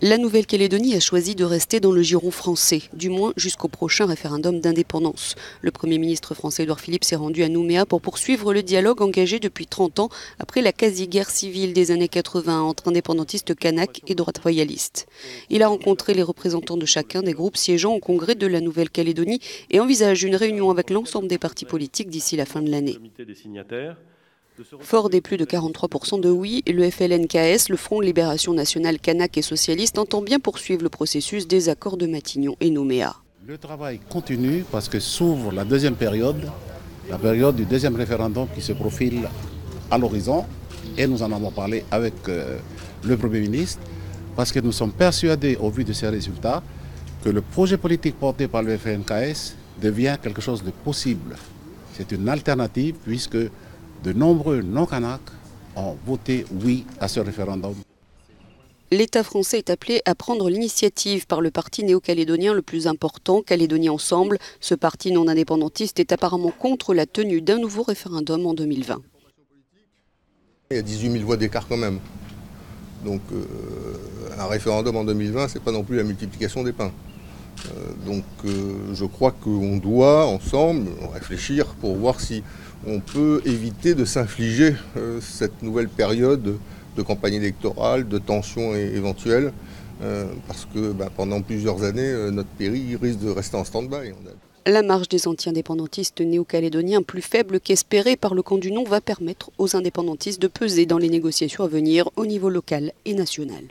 La Nouvelle-Calédonie a choisi de rester dans le giron français, du moins jusqu'au prochain référendum d'indépendance. Le Premier ministre français Édouard Philippe s'est rendu à Nouméa pour poursuivre le dialogue engagé depuis 30 ans après la quasi-guerre civile des années 80 entre indépendantistes kanaks et droite royalistes. Il a rencontré les représentants de chacun des groupes siégeant au Congrès de la Nouvelle-Calédonie et envisage une réunion avec l'ensemble des partis politiques d'ici la fin de l'année. Fort des plus de 43% de oui, le FLNKS, le Front de Libération Nationale Kanak et Socialiste, entend bien poursuivre le processus des accords de Matignon et Nouméa. Le travail continue parce que s'ouvre la deuxième période, la période du deuxième référendum qui se profile à l'horizon. Et nous en avons parlé avec le Premier ministre parce que nous sommes persuadés, au vu de ces résultats, que le projet politique porté par le FLNKS devient quelque chose de possible. C'est une alternative puisque de nombreux non-Kanaks ont voté oui à ce référendum. L'État français est appelé à prendre l'initiative par le parti néo-calédonien le plus important, Calédonie Ensemble. Ce parti non indépendantiste est apparemment contre la tenue d'un nouveau référendum en 2020. Il y a 18 000 voix d'écart quand même. Donc un référendum en 2020, ce n'est pas non plus la multiplication des pains. Je crois qu'on doit ensemble réfléchir pour voir si on peut éviter de s'infliger cette nouvelle période de campagne électorale, de tensions éventuelles, parce que pendant plusieurs années, notre pays risque de rester en stand-by. La marge des anti-indépendantistes néo-calédoniens, plus faible qu'espérée par le camp du non, va permettre aux indépendantistes de peser dans les négociations à venir au niveau local et national.